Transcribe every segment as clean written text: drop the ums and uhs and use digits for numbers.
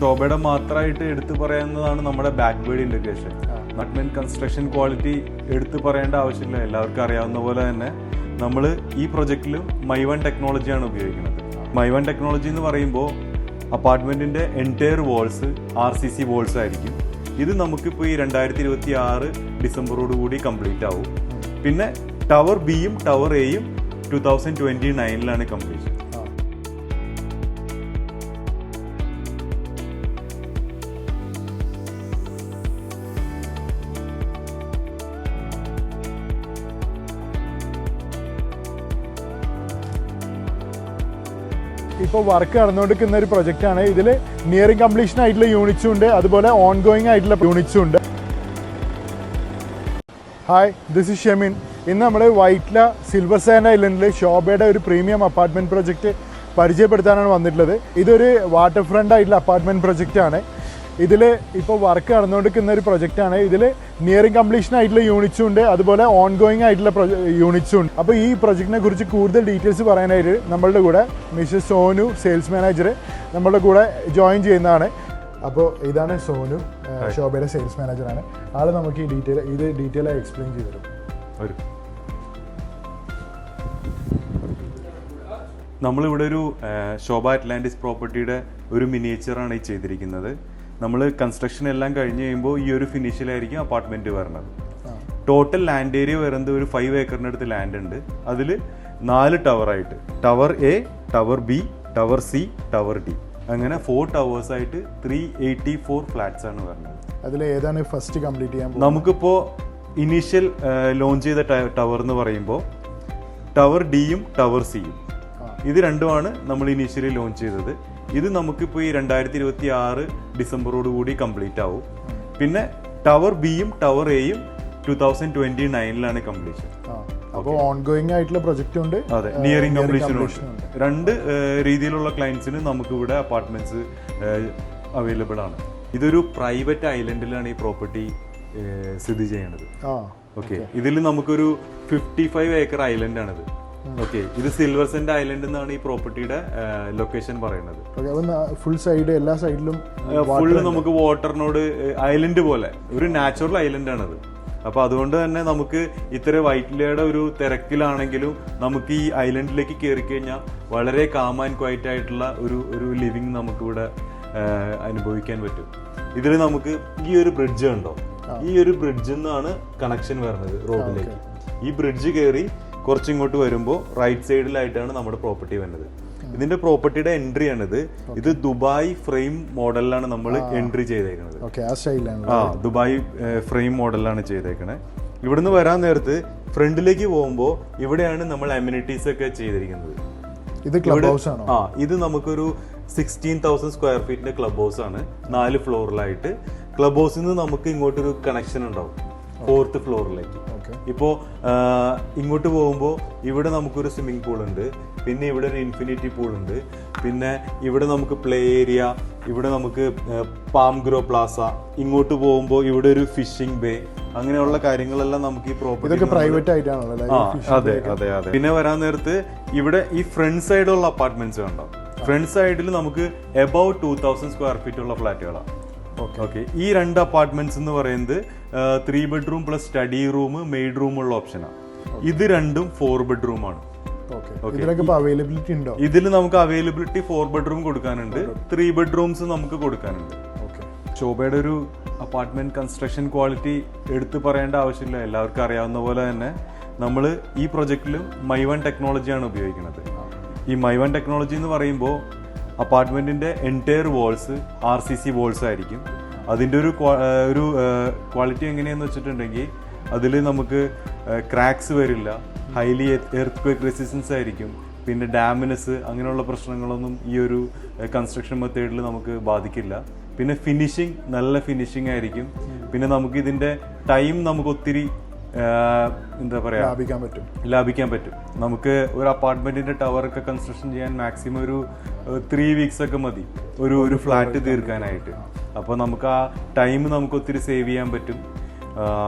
ഷോബയുടെ മാത്രമായിട്ട് എടുത്തു പറയാവുന്നതാണ് നമ്മുടെ back bird integration. Apartment construction quality എടുത്തു പറയേണ്ട ആവശ്യമില്ല, എല്ലാവർക്കും അറിയാവുന്ന പോലെ തന്നെ നമ്മൾ ഈ പ്രൊജക്റ്റിലും മൈവൺ ടെക്നോളജിയാണ് ഉപയോഗിക്കുന്നത്. മൈവൺ ടെക്നോളജി എന്ന് പറയുമ്പോൾ അപ്പാർട്ട്മെന്റിന്റെ എൻറ്റയർ വോൾസ് RCC വോൾസ് ആയിരിക്കും. ഇത് നമുക്കിപ്പോൾ ഈ 2026 ഡിസംബറോട് കൂടി കംപ്ലീറ്റ് ആവും. പിന്നെ ടവർ ബിയും ടവർ എയും 2029 കംപ്ലീഷൻ. ഇപ്പോൾ വർക്ക് നടന്നുകൊണ്ടിരിക്കുന്ന ഒരു പ്രൊജക്റ്റാണ്. ഇതിൽ നിയറിംഗ് കംപ്ലീഷൻ ആയിട്ടുള്ള യൂണിറ്റ്സും ഉണ്ട്, അതുപോലെ ഓൺ ഗോയിങ് ആയിട്ടുള്ള യൂണിറ്റ്സും ഉണ്ട്. Hi, this is Shemin. ഇന്ന് നമ്മൾ വൈറ്റ്ല സിൽവർ സാൻഡ് ഐലൻഡിൽ ഷോബയുടെ ഒരു പ്രീമിയം അപ്പാർട്ട്മെൻറ്റ് പ്രൊജക്റ്റ് പരിചയപ്പെടുത്താനാണ് വന്നിട്ടുള്ളത്. ഇതൊരു വാട്ടർ ഫ്രണ്ട് ആയിട്ടുള്ള അപ്പാർട്ട്മെൻറ്റ് പ്രൊജക്റ്റാണ്. ഇതിൽ ഇപ്പോൾ വർക്ക് നടന്നുകൊണ്ടിരിക്കുന്ന ഒരു പ്രൊജക്റ്റാണ്. ഇതിൽ നിയറിംഗ് കംപ്ലീഷൻ ആയിട്ടുള്ള യൂണിറ്റ്സും ഉണ്ട്, അതുപോലെ ഓൺ ഗോയിങ് ആയിട്ടുള്ള യൂണിറ്റ്സും ഉണ്ട്. അപ്പോൾ ഈ പ്രൊജക്റ്റിനെ കുറിച്ച് കൂടുതൽ ഡീറ്റെയിൽസ് പറയാനായിട്ട് നമ്മളുടെ കൂടെ മിസ്റ്റർ സോനു, സെയിൽസ് മാനേജർ, നമ്മളുടെ കൂടെ ജോയിൻ ചെയ്യുന്നതാണ്. അപ്പോൾ ഇതാണ് സോനു, ഷോബയുടെ സെയിൽസ് മാനേജറാണ്. ആൾ നമുക്ക് ഈ ഡീറ്റെയിൽ ആയി എക്സ്പ്ലെയിൻ ചെയ്തു തരും. നമ്മളിവിടെ ഒരു ശോഭ അറ്റ്ലാന്റിസ് പ്രോപ്പർട്ടിയുടെ ഒരു മിനിയേച്ചറാണ് ഈ ചെയ്തിരിക്കുന്നത്. നമ്മൾ കൺസ്ട്രക്ഷൻ എല്ലാം കഴിഞ്ഞ് കഴിയുമ്പോൾ ഈ ഒരു ഫിനിഷിലായിരിക്കും അപ്പാർട്ട്മെന്റ് വരുന്നത്. ടോട്ടൽ ലാൻഡ് ഏരിയ വരുന്നത് ഒരു 5 ഏക്കറിൻ്റെ അടുത്ത് ലാൻഡ് ഉണ്ട്. അതിൽ 4 ടവറായിട്ട്, tower A, tower B, tower C, tower D, അങ്ങനെ 4 ടവേഴ്സ് ആയിട്ട് 384 ഫ്ലാറ്റ്സ് ആണ് വരുന്നത്. അതിൽ ഏതാണ് ഫസ്റ്റ് കംപ്ലീറ്റ് ചെയ്യാൻ? നമുക്കിപ്പോൾ ഇനീഷ്യൽ ലോഞ്ച് ചെയ്ത ടവർ എന്ന് പറയുമ്പോൾ ടവർ ഡിയും ടവർ സിയും, ഇത് രണ്ടുമാണ് നമ്മൾ ഇനീഷ്യലി ലോഞ്ച് ചെയ്തത്. ഇത് നമുക്കിപ്പോൾ ഈ 2026 ഡിസംബറോട് കൂടി കംപ്ലീറ്റ് ആവും. പിന്നെ ടവർ ബിയും ടവർ എയും 2029 കംപ്ലീഷൻ. അപ്പോൾ ഓൺ ഗോയിങ് ആയിട്ടുള്ള പ്രൊജക്റ്റ് ഉണ്ട്, അതെ, നിയറിംഗ് കംപ്ലീഷനും ഉണ്ട്. 2 രീതിയിലുള്ള ക്ലയൻസിന് നമുക്കിവിടെ അപ്പാർട്ട്മെന്റ്സ് അവൈലബിൾ ആണ്. ഇതൊരു പ്രൈവറ്റ് ഐലൻഡിലാണ് ഈ പ്രോപ്പർട്ടി സ്ഥിതി ചെയ്യുന്നത്. ഓക്കെ, ഇതിൽ നമുക്കൊരു 55 ഏക്കർ ഐലൻഡ് ആണിത്. ഓക്കെ, ഇത് സിൽവർ സാൻഡ് ഐലൻഡ് എന്നാണ് ഈ പ്രോപ്പർട്ടിയുടെ ലൊക്കേഷൻ പറയുന്നത്. ഫുൾ സൈഡ്, എല്ലാ സൈഡിലും ഫുള്ള് നമുക്ക് വാട്ടറിനോട് ഐലൻഡ് പോലെ ഒരു നാച്ചുറൽ ഐലൻഡ് ആണത്. അപ്പൊ അതുകൊണ്ട് തന്നെ നമുക്ക് ഇത്ര വൈറ്റ്ലയുടെ ഒരു തിരക്കിലാണെങ്കിലും നമുക്ക് ഈ ഐലൻഡിലേക്ക് കയറി കഴിഞ്ഞാൽ വളരെ കാം ആൻഡ് ക്വയറ്റ് ആയിട്ടുള്ള ഒരു ലിവിങ് നമുക്കിവിടെ അനുഭവിക്കാൻ പറ്റും. ഇതിൽ നമുക്ക് ഈ ഒരു ബ്രിഡ്ജ് ഉണ്ടോ, ഈ ഒരു ബ്രിഡ്ജിൽ നിന്നാണ് കണക്ഷൻ വരുന്നത് റോഡിലേക്ക്. ഈ ബ്രിഡ്ജ് കയറി കുറച്ചിങ്ങോട്ട് വരുമ്പോൾ റൈറ്റ് സൈഡിലായിട്ടാണ് നമ്മുടെ പ്രോപ്പർട്ടി വരുന്നത്. ഇതിന്റെ പ്രോപ്പർട്ടിയുടെ എൻട്രി ആണിത്. ഇത് ദുബായ് ഫ്രെയിം മോഡലിലാണ് നമ്മൾ എൻട്രി ചെയ്തേക്കുന്നത്. ദുബായ് ഫ്രെയിം മോഡലിലാണ് ചെയ്തേക്കണേ. ഇവിടുന്ന് വരാൻ നേരത്ത് ഫ്രണ്ടിലേക്ക് പോകുമ്പോൾ ഇവിടെയാണ് നമ്മൾ അമ്യൂണിറ്റീസ് ഒക്കെ ചെയ്തിരിക്കുന്നത്. ഇത് നമുക്കൊരു 16,000 സ്ക്വയർ ഫീറ്റിന്റെ ക്ലബ് ഹൗസ് ആണ്. 4 ഫ്ലോറിലായിട്ട്. ക്ലബ് ഹൗസിൽ നിന്ന് നമുക്ക് ഇങ്ങോട്ടൊരു കണക്ഷൻ ഉണ്ടാവും 4th ഫ്ലോറിലേക്ക്. ഇപ്പോൾ ഇങ്ങോട്ട് പോകുമ്പോൾ ഇവിടെ നമുക്കൊരു സ്വിമ്മിംഗ് പൂൾ ഉണ്ട്, പിന്നെ ഇവിടെ ഒരു ഇൻഫിനിറ്റി പൂൾ ഉണ്ട്, പിന്നെ ഇവിടെ നമുക്ക് പ്ലേ ഏരിയ, ഇവിടെ നമുക്ക് പാം ഗ്രോ പ്ലാസ, ഇങ്ങോട്ട് പോകുമ്പോൾ ഇവിടെ ഒരു ഫിഷിംഗ് ബേ, അങ്ങനെയുള്ള കാര്യങ്ങളെല്ലാം നമുക്ക് ഈ പ്രോപ്പർട്ടി പ്രൈവറ്റ് ആയിട്ടാണല്ലോ. അതെ അതെ അതെ. പിന്നെ വരാൻ നേരത്ത് ഇവിടെ ഈ ഫ്രണ്ട് സൈഡുള്ള അപ്പാർട്ട്മെന്റ്സ് കണ്ടോ, ഫ്രണ്ട് സൈഡിൽ നമുക്ക് എബൌട്ട് 2000 സ്ക്വയർ ഫീറ്റ് ഉള്ള ഫ്ലാറ്റുകളാണ്. ഓക്കെ, ഈ 2 അപ്പാർട്ട്മെന്റ്സ് എന്ന് പറയുന്നത് 3 bedroom plus study room, made room ഉള്ള ഓപ്ഷനാണ്. ഇത് രണ്ടും 4 ബെഡ്റൂം ആണ്. ഇതിൽ നമുക്ക് അവൈലബിലിറ്റി 4 ബെഡ്റൂം കൊടുക്കാനുണ്ട്, 3 ബെഡ്റൂംസ് നമുക്ക് കൊടുക്കാനുണ്ട്. ശോഭയുടെ ഒരു അപ്പാർട്ട്മെന്റ് കൺസ്ട്രക്ഷൻ ക്വാളിറ്റി എടുത്തു പറയേണ്ട ആവശ്യമില്ല, എല്ലാവർക്കും അറിയാവുന്ന പോലെ തന്നെ നമ്മൾ ഈ പ്രൊജക്റ്റിലും മൈവൺ ടെക്നോളജിയാണ് ഉപയോഗിക്കുന്നത്. ഈ മൈവൺ ടെക്നോളജി എന്ന് പറയുമ്പോൾ അപ്പാർട്ട്മെന്റിന്റെ എൻറ്റയർ വോൾസ് RCC വോൾസ് ആയിരിക്കും. അതിൻ്റെ ഒരു ക്വാളിറ്റി എങ്ങനെയാന്ന് വെച്ചിട്ടുണ്ടെങ്കിൽ അതിൽ നമുക്ക് ക്രാക്സ് വരില്ല, ഹൈലി എർത്ത് ക്വേക്ക് റെസിസ്റ്റൻസ് ആയിരിക്കും, പിന്നെ ഡാമിനസ് അങ്ങനെയുള്ള പ്രശ്നങ്ങളൊന്നും ഈ ഒരു കൺസ്ട്രക്ഷൻ മെത്തേഡിൽ നമുക്ക് ബാധിക്കില്ല. പിന്നെ ഫിനിഷിങ് നല്ല ഫിനിഷിംഗ് ആയിരിക്കും. പിന്നെ നമുക്ക് ഇതിൻ്റെ ടൈം നമുക്ക് ഒത്തിരി എന്താ പറയാ ലാഭിക്കാൻ പറ്റും. നമുക്ക് ഒരു അപ്പാർട്ട്മെന്റിന്റെ ടവർ ഒക്കെ കൺസ്ട്രക്ഷൻ ചെയ്യാൻ മാക്സിമം ഒരു 3 വീക്സ് ഒക്കെ മതി ഒരു ഫ്ലാറ്റ് തീർക്കാനായിട്ട്. അപ്പോൾ നമുക്ക് ആ ടൈം നമുക്ക് ഒത്തിരി സേവ് ചെയ്യാൻ പറ്റും.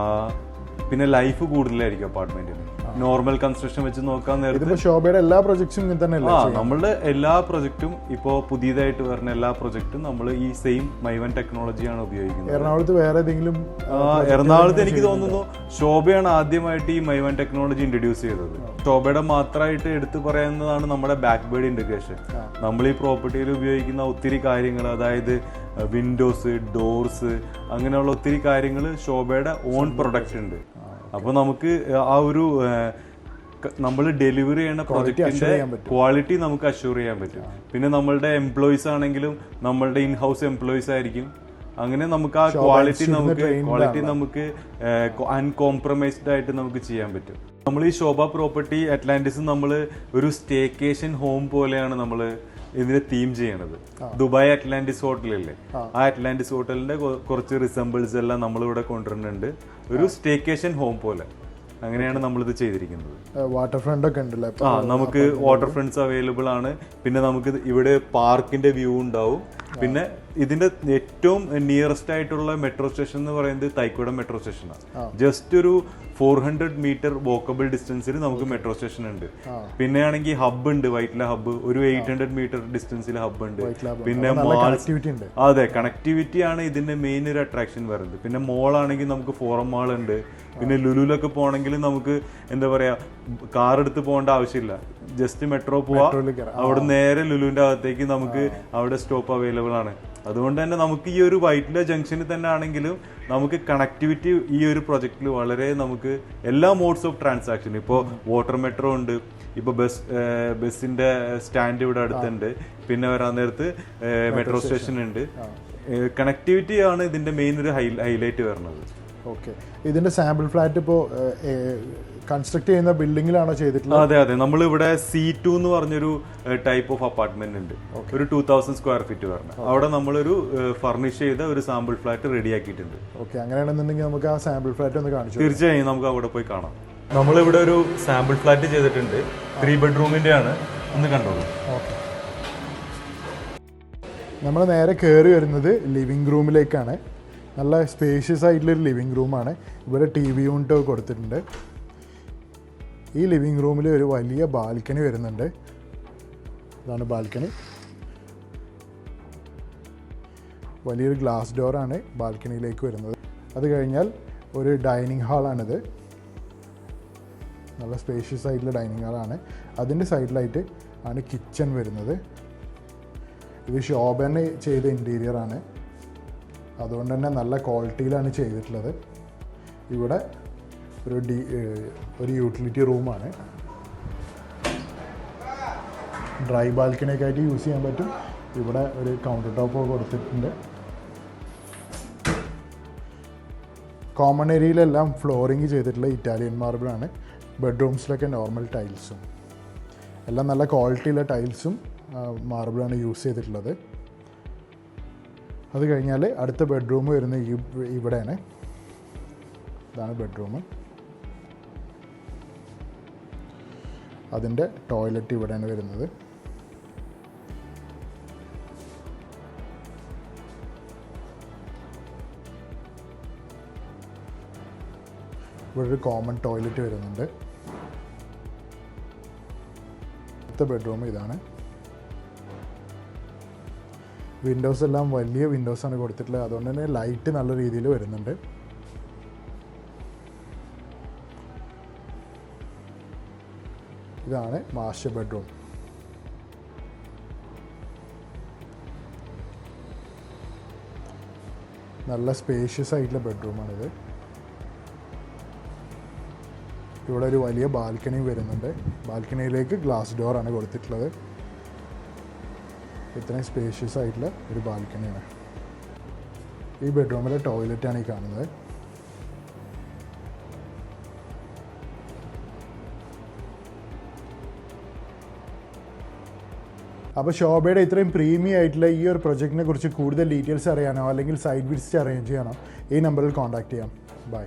പിന്നെ ലൈഫ് കൂടുതലായിരിക്കും അപ്പാർട്ട്മെന്റിന്. നോർമൽ കൺസ്ട്രക്ഷൻ വെച്ച് നോക്കാൻ നേരത്തെ ഇതിപ്പോ ശോഭയുടെ എല്ലാ പ്രൊജക്ട്സും ഇങ്ങനെ തന്നെ നമ്മളുടെ എല്ലാ പ്രൊജക്റ്റും ഇപ്പോ പുതിയതായിട്ട് വരുന്ന എല്ലാ പ്രൊജക്റ്റും നമ്മൾ ഈ സെയിം മൈവൻ ടെക്നോളജിയാണ് ഉപയോഗിക്കുന്നത്. എറണാകുളത്ത് വേറെ ഏതെങ്കിലും എറണാകുളത്ത് എനിക്ക് തോന്നുന്നു ശോഭയാണ് ആദ്യമായിട്ട് ഈ മൈവൻ ടെക്നോളജി ഇൻട്രൊഡ്യൂസ് ചെയ്തത്. ശോഭയുടെ മാത്രമായിട്ട് എടുത്തു പറയുന്നതാണ് നമ്മുടെ ബാക്ക് ബേർഡ് ഇന്റഗ്രേഷൻ. നമ്മൾ ഈ പ്രോപ്പർട്ടിയിൽ ഉപയോഗിക്കുന്ന ഒത്തിരി കാര്യങ്ങൾ, അതായത് വിൻഡോസ്, ഡോർസ്, അങ്ങനെയുള്ള ഒത്തിരി കാര്യങ്ങൾ ശോഭയുടെ ഓൺ പ്രൊഡക്റ്റ് ഉണ്ട്. അപ്പോൾ നമുക്ക് ആ ഒരു നമ്മൾ ഡെലിവറി ചെയ്യുന്ന പ്രൊജക്റ്റിന്റെ ക്വാളിറ്റി നമുക്ക് അഷ്യൂർ ചെയ്യാൻ പറ്റും. പിന്നെ നമ്മളുടെ എംപ്ലോയീസ് ആണെങ്കിലും നമ്മളുടെ ഇൻ ഹൗസ് എംപ്ലോയീസ് ആയിരിക്കും. അങ്ങനെ നമുക്ക് ആ ക്വാളിറ്റി നമുക്ക് അൺകോംപ്രമൈസ്ഡ് ആയിട്ട് നമുക്ക് ചെയ്യാൻ പറ്റും. നമ്മൾ ഈ ശോഭ പ്രോപ്പർട്ടി അറ്റ്ലാന്റിസ് നമ്മൾ ഒരു സ്റ്റേക്കേഷൻ ഹോം പോലെയാണ് നമ്മൾ ഇതിനെ തീം ചെയ്യണത്. ദുബായ് അറ്റ്ലാന്റിസ് ഹോട്ടലില്ലേ, ആ അറ്റ്ലാന്റിസ് ഹോട്ടലിന്റെ കുറച്ച് റിസംബിൾസ് എല്ലാം നമ്മളിവിടെ കൊണ്ടുവരുന്നുണ്ട്. ഒരു സ്റ്റേക്കേഷൻ ഹോം പോലെ അങ്ങനെയാണ് നമ്മളിത് ചെയ്തിരിക്കുന്നത്. വാട്ടർ ഫ്രണ്ട് ഒക്കെ ഉണ്ടല്ലോ. നമുക്ക് വാട്ടർ ഫ്രണ്ട്സ് അവൈലബിൾ ആണ്. പിന്നെ നമുക്ക് ഇവിടെ പാർക്കിന്റെ വ്യൂ ഉണ്ടാവും. പിന്നെ ഇതിന്റെ ഏറ്റവും നിയറസ്റ്റ് ആയിട്ടുള്ള മെട്രോ സ്റ്റേഷൻ എന്ന് പറയുന്നത് തൈക്കുടം മെട്രോ സ്റ്റേഷനാണ്. ജസ്റ്റ് ഒരു 400 മീറ്റർ വോക്കബിൾ ഡിസ്റ്റൻസിൽ നമുക്ക് മെട്രോ സ്റ്റേഷൻ ഉണ്ട്. പിന്നെ ആണെങ്കിൽ ഹബ്ബ് ഉണ്ട്, വൈറ്റ്ല ഹബ്ബ്, ഒരു 800 മീറ്റർ ഡിസ്റ്റൻസിൽ ഹബ്ബ് ഉണ്ട്. പിന്നെ അതെ, കണക്ടിവിറ്റി ആണ് ഇതിന്റെ മെയിൻ ഒരു അട്രാക്ഷൻ വരുന്നത്. പിന്നെ മോൾ ആണെങ്കിൽ നമുക്ക് ഫോറം മാൾ ഉണ്ട്. പിന്നെ ലുലുലൊക്കെ പോകണമെങ്കിൽ നമുക്ക് എന്താ പറയാ, കാർ എടുത്ത് പോകേണ്ട ആവശ്യമില്ല. ജസ്റ്റ് മെട്രോ പോവാ, അവിടെ നേരെ ലുലുവിന്റെ അകത്തേക്ക് നമുക്ക് അവിടെ സ്റ്റോപ്പ് അവൈലബിൾ ആണ്. അതുകൊണ്ട് തന്നെ നമുക്ക് ഈ ഒരു വൈറ്റ്ല ജംഗ്ഷനിൽ തന്നെ ആണെങ്കിലും നമുക്ക് കണക്ടിവിറ്റി ഈ ഒരു പ്രൊജക്റ്റിൽ വളരെ നമുക്ക് എല്ലാ മോഡ്സ് ഓഫ് ട്രാൻസാക്ഷൻ, ഇപ്പോൾ വാട്ടർ മെട്രോ ഉണ്ട്, ഇപ്പോൾ ബസ്സിന്റെ സ്റ്റാൻഡ് ഇവിടെ അടുത്തുണ്ട്, പിന്നെ വരാൻ നേരത്ത് മെട്രോ സ്റ്റേഷൻ ഉണ്ട്. കണക്ടിവിറ്റി ആണ് ഇതിന്റെ മെയിൻ ഒരു ഹൈലൈറ്റ് വരുന്നത്. ഓക്കെ, ഇതിന്റെ സാമ്പിൾ ഫ്ലാറ്റ് ഇപ്പോൾ കൺസ്ട്രക്ട് ചെയ്യുന്ന ബിൽഡിങ്ങിലാണോ ചെയ്തിട്ടുള്ളത്? അതെ അതെ, നമ്മളിവിടെ C2 എന്ന് പറഞ്ഞൊരു ടൈപ്പ് ഓഫ് അപ്പാർട്ട്മെന്റ് ഉണ്ട്, ഒരു 2000 സ്ക്വയർ ഫീറ്റ് വരുന്നത്. അവിടെ നമ്മളൊരു ഫർണിഷ് ചെയ്ത ഒരു സാമ്പിൾ ഫ്ലാറ്റ് റെഡി ആക്കിയിട്ടുണ്ട്. ഓക്കെ, അങ്ങനെയാണെന്നുണ്ടെങ്കിൽ നമുക്ക് ആ സാമ്പിൾ ഫ്ലാറ്റ് ഒന്ന് കാണിച്ചു. തീർച്ചയായും നമുക്ക് അവിടെ പോയി കാണാം. നമ്മളിവിടെ ഒരു സാമ്പിൾ ഫ്ലാറ്റ് ചെയ്തിട്ടുണ്ട്, 3 ബെഡ്റൂമിന്റെ ആണ്. ഒന്ന് കണ്ടോളൂ. ഓക്കെ, നമ്മൾ നേരെ കയറി വരുന്നത് ലിവിങ് റൂമിലേക്കാണ്. നല്ല സ്പേഷ്യസ് ആയിട്ടുള്ളൊരു ലിവിങ് റൂമാണ്. ഇവിടെ TV യൂണിറ്റ് കൊടുത്തിട്ടുണ്ട്. ഈ ലിവിങ് റൂമിൽ ഒരു വലിയ ബാൽക്കണി വരുന്നുണ്ട്. ഇതാണ് ബാൽക്കണി. വലിയൊരു ഗ്ലാസ് ഡോറാണ് ബാൽക്കണിയിലേക്ക് വരുന്നത്. അത് കഴിഞ്ഞാൽ ഒരു ഡൈനിങ് ഹാളാണിത്. നല്ല സ്പേഷ്യസ് ആയിട്ടുള്ള ഡൈനിങ് ഹാളാണ്. അതിൻ്റെ സൈഡിലായിട്ട് ആണ് കിച്ചൺ വരുന്നത്. ഇത് ശോഭന ചെയ്ത ഇൻറ്റീരിയറാണ്, അതുകൊണ്ട് തന്നെ നല്ല ക്വാളിറ്റിയിലാണ് ചെയ്തിട്ടുള്ളത്. ഇവിടെ ഒരു യൂട്ടിലിറ്റി റൂമാണ്. ഡ്രൈ ബാൽക്കണിയൊക്കെ ആയിട്ട് യൂസ് ചെയ്യാൻ പറ്റും. ഇവിടെ ഒരു കൗണ്ടർ ടോപ്പ് കൊടുത്തിട്ടുണ്ട്. കോമൺ ഏരിയയിലെല്ലാം ഫ്ലോറിങ് ചെയ്തിട്ടുള്ള ഇറ്റാലിയൻ മാർബിളാണ്. ബെഡ്റൂംസിലൊക്കെ നോർമൽ ടൈൽസും എല്ലാം നല്ല ക്വാളിറ്റിയുള്ള ടൈൽസും മാർബിളാണ് യൂസ് ചെയ്തിട്ടുള്ളത്. അത് കഴിഞ്ഞാൽ അടുത്ത ബെഡ്റൂം വരുന്നത് ഇവിടെയാണ്. ഇതാണ് ബെഡ്റൂം. അതിൻ്റെ ടോയ്ലറ്റ് ഇവിടെയാണ് വരുന്നത്. ഇവിടെ ഒരു കോമൺ ടോയ്ലറ്റ് വരുന്നുണ്ട്. അടുത്ത ബെഡ്റൂം ഇതാണ്. വിൻഡോസ് എല്ലാം വലിയ വിൻഡോസാണ് കൊടുത്തിട്ടുള്ളത്, അതുകൊണ്ട് തന്നെ ലൈറ്റ് നല്ല രീതിയിൽ വരുന്നുണ്ട്. ഇതാണ് മാസ്റ്റർ ബെഡ്റൂം. നല്ല സ്പേഷ്യസ് ആയിട്ടുള്ള ബെഡ്റൂമാണിത്. ഇവിടെ ഒരു വലിയ ബാൽക്കണി വരുന്നുണ്ട്. ബാൽക്കണിയിലേക്ക് ഗ്ലാസ് ഡോറാണ് കൊടുത്തിട്ടുള്ളത്. ഇത്രയും സ്പേഷ്യസ് ആയിട്ടുള്ള ഒരു ബാൽക്കണിയാണ്. ഈ ബെഡ്റൂമിലെ ടോയ്ലറ്റാണ് ഈ കാണുന്നത്. അപ്പോൾ ശോഭയുടെ ഇത്രയും പ്രീമിയം ആയിട്ടുള്ള ഈ ഒരു പ്രൊജക്റ്റിനെ കുറിച്ച് കൂടുതൽ ഡീറ്റെയിൽസ് അറിയാനോ അല്ലെങ്കിൽ സൈറ്റ് വിസിറ്റ് അറേഞ്ച് ചെയ്യാനോ ഈ നമ്പറിൽ കോൺടാക്ട് ചെയ്യാം. ബൈ.